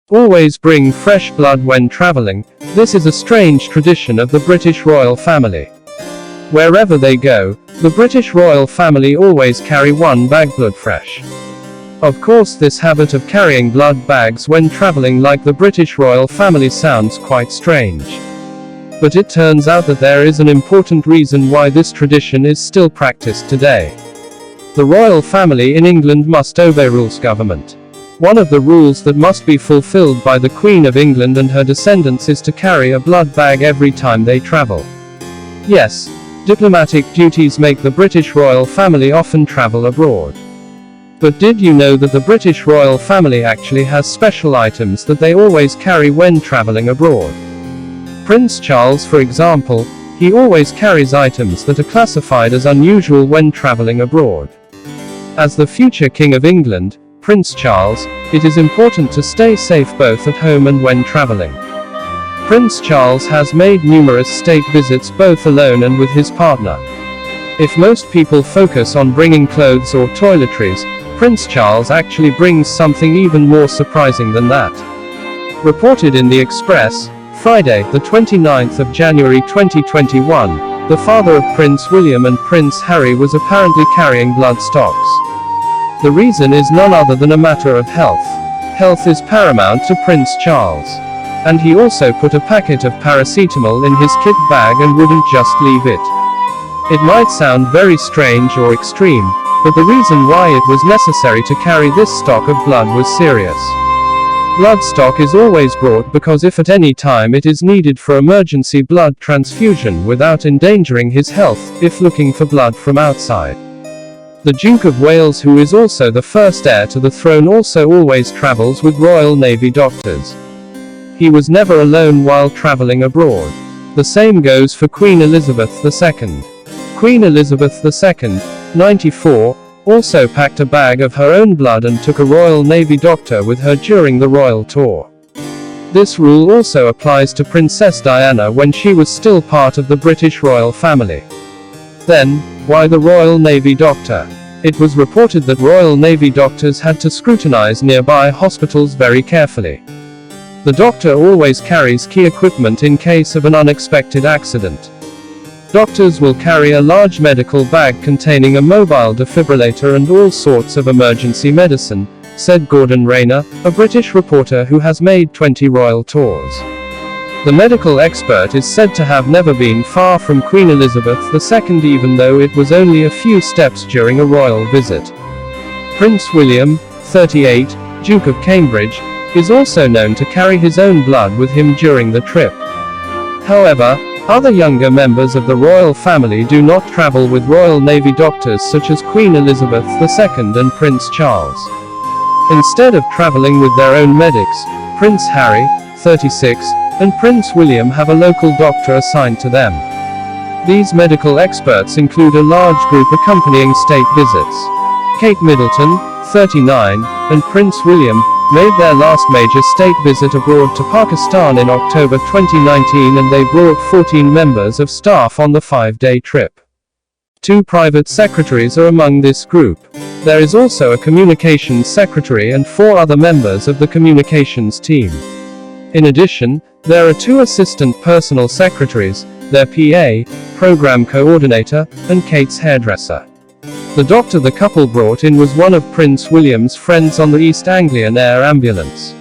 Always bring fresh blood when traveling. This is a strange tradition of the British royal family. Wherever they go, the British royal family always carry one bag blood fresh. Of course, this habit of carrying blood bags when traveling like the British royal family sounds quite strange. But it turns out that there is an important reason why this tradition is still practiced today. The royal family in England must obey rules government. One of the rules that must be fulfilled by the Queen of England and her descendants is to carry a blood bag every time they travel. Yes, diplomatic duties make the British royal family often travel abroad. But did you know that the British royal family actually has special items that they always carry when traveling abroad? Prince Charles, for example, he always carries items that are classified as unusual when traveling abroad. As the future King of England, Prince Charles, it is important to stay safe both at home and when traveling. Prince Charles has made numerous state visits both alone and with his partner. If most people focus on bringing clothes or toiletries, Prince Charles actually brings something even more surprising than that. Reported in the Express, Friday, the 29th of January 2021, the father of Prince William and Prince Harry was apparently carrying blood stocks. The reason is none other than a matter of health. Health is paramount to Prince Charles. And he also put a packet of paracetamol in his kit bag and wouldn't just leave it. It might sound very strange or extreme, but the reason why it was necessary to carry this stock of blood was serious. Blood stock is always brought because if at any time it is needed for emergency blood transfusion without endangering his health, if looking for blood from outside. The Duke of Wales, who is also the first heir to the throne, also always travels with Royal Navy doctors. He was never alone while traveling abroad. The same goes for Queen Elizabeth II. Queen Elizabeth II, 94, also packed a bag of her own blood and took a Royal Navy doctor with her during the royal tour. This rule also applies to Princess Diana when she was still part of the British royal family. Then, why the Royal Navy doctor? It was reported that Royal Navy doctors had to scrutinize nearby hospitals very carefully. The doctor always carries key equipment in case of an unexpected accident. Doctors will carry a large medical bag containing a mobile defibrillator and all sorts of emergency medicine, said Gordon Rayner, a British reporter who has made 20 royal tours. The medical expert is said to have never been far from Queen Elizabeth II, even though it was only a few steps during a royal visit. Prince William, 38, Duke of Cambridge, is also known to carry his own blood with him during the trip. However, other younger members of the royal family do not travel with Royal Navy doctors such as Queen Elizabeth II and Prince Charles. Instead of traveling with their own medics, Prince Harry, 36, and Prince William have a local doctor assigned to them. These medical experts include a large group accompanying state visits. Kate Middleton, 39, and Prince William made their last major state visit abroad to Pakistan in October 2019, and they brought 14 members of staff on the 5-day trip. 2 private secretaries are among this group. There is also a communications secretary and 4 other members of the communications team. In addition, there are 2 assistant personal secretaries, their PA, program coordinator, and Kate's hairdresser. The doctor the couple brought in was one of Prince William's friends on the East Anglian Air Ambulance.